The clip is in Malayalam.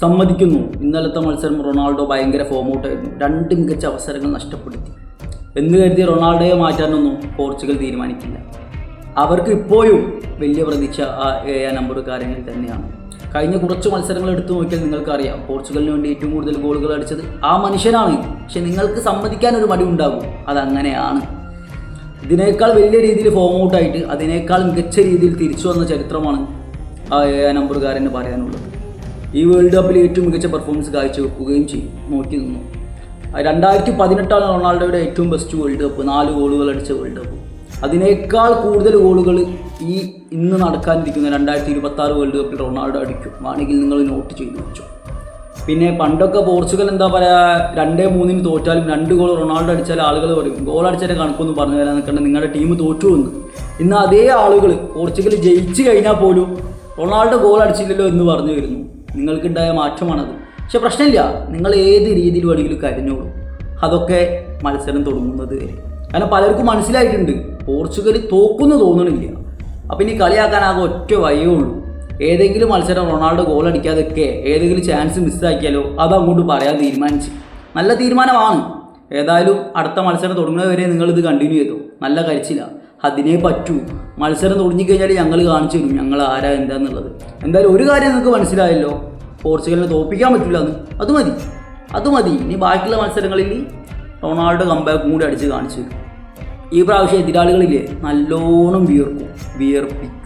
സമ്മതിക്കുന്നു. ഇന്നലത്തെ മത്സരം റൊണാൾഡോ ഭയങ്കര ഫോം ഔട്ടായിരുന്നു. 2 മികച്ച അവസരങ്ങൾ നഷ്ടപ്പെടുത്തി എന്ന് കരുതി റൊണാൾഡോയെ മാറ്റാനൊന്നും പോർച്ചുഗൽ തീരുമാനിക്കില്ല. അവർക്ക് ഇപ്പോഴും വലിയ പ്രതീക്ഷ ആ 7 നമ്പറുകാരനിൽ തന്നെയാണ്. കഴിഞ്ഞ കുറച്ച് മത്സരങ്ങൾ എടുത്തു നോക്കിയാൽ നിങ്ങൾക്കറിയാം, പോർച്ചുഗലിന് വേണ്ടി ഏറ്റവും കൂടുതൽ ഗോളുകൾ അടിച്ചത് ആ മനുഷ്യനാണ്. പക്ഷെ നിങ്ങൾക്ക് സമ്മതിക്കാനൊരു മടി ഉണ്ടാകും, അതങ്ങനെയാണ്. ഇതിനേക്കാൾ വലിയ രീതിയിൽ ഫോം ഔട്ടായിട്ട് അതിനേക്കാൾ മികച്ച രീതിയിൽ തിരിച്ചു വന്ന ചരിത്രമാണ് ആ 7 നമ്പറുകാരന് പറയാനുള്ളത്. ഈ വേൾഡ് കപ്പിൽ ഏറ്റവും മികച്ച പെർഫോമൻസ് കാഴ്ചവെക്കുകയും ചെയ്യും. നോക്കി നിന്നു. 2018 റൊണാൾഡോയുടെ ഏറ്റവും ബെസ്റ്റ് വേൾഡ് കപ്പ്, 4 ഗോളുകൾ അടിച്ച വേൾഡ് കപ്പ്. അതിനേക്കാൾ കൂടുതൽ ഗോളുകൾ ഇന്ന് നടക്കാനിരിക്കുന്ന 2026 വേൾഡ് കപ്പിൽ റൊണാൾഡോ അടിക്കും. വേണമെങ്കിൽ നിങ്ങൾ നോട്ട് ചെയ്ത് വെച്ചു. പിന്നെ പണ്ടൊക്കെ പോർച്ചുഗൽ എന്താ പറയുക, 2-3 തോറ്റാലും 2 ഗോൾ റൊണാൾഡോ അടിച്ചാൽ ആളുകൾ പറയും ഗോൾ അടിച്ചതിൻ്റെ കണക്കൊന്നും പറഞ്ഞു തരാൻ നിൽക്കേണ്ട, നിങ്ങളുടെ ടീം തോറ്റു എന്ന്. ഇന്ന് അതേ ആളുകൾ പോർച്ചുഗൽ ജയിച്ചു കഴിഞ്ഞാൽ പോലും റൊണാൾഡോ ഗോൾ അടിച്ചില്ലല്ലോ എന്ന് പറഞ്ഞു വരുന്നു. നിങ്ങൾക്കുണ്ടായ മാറ്റമാണത്. പക്ഷെ പ്രശ്നമില്ല, നിങ്ങൾ ഏത് രീതിയിൽ വേണമെങ്കിലും കരഞ്ഞോളൂ. അതൊക്കെ മത്സരം തുടങ്ങുന്നത് വരെ. കാരണം പലർക്കും മനസ്സിലായിട്ടുണ്ട് പോർച്ചുഗൽ തോക്കുന്നു തോന്നണില്ല. അപ്പം ഇനി കളിയാക്കാനാകെ ഒറ്റ വഴിയേ ഉള്ളൂ. ഏതെങ്കിലും മത്സരം റൊണാൾഡോ ഗോൾ അടിക്കാതൊക്കെ ഏതെങ്കിലും ചാൻസ് മിസ്സാക്കിയാലോ അതങ്ങോട്ട് പറയാൻ തീരുമാനിച്ച്. നല്ല തീരുമാനമാണ്. ഏതായാലും അടുത്ത മത്സരം തുടങ്ങുന്നത് വരെ നിങ്ങളിത് കണ്ടിന്യൂ ചെയ്തോ. നല്ല കരിച്ചില്ല, അതിനെ പറ്റൂ. മത്സരം തുടങ്ങിക്കഴിഞ്ഞാൽ ഞങ്ങൾ കാണിച്ചു തരും ഞങ്ങൾ ആരാ എന്താന്നുള്ളത്. എന്തായാലും ഒരു കാര്യം നിങ്ങൾക്ക് മനസ്സിലായല്ലോ, പോർച്ചുഗലിനെ തോൽപ്പിക്കാൻ പറ്റില്ല എന്ന്. അത് മതി. ഇനി ബാക്കിയുള്ള മത്സരങ്ങളിൽ റൊണാൾഡോ കംബാക്കും കൂടി അടിച്ച് കാണിച്ചു തരും. ഈ പ്രാവശ്യം എതിരാളികളില്ലേ നല്ലോണം വിയർപ്പിക്കും.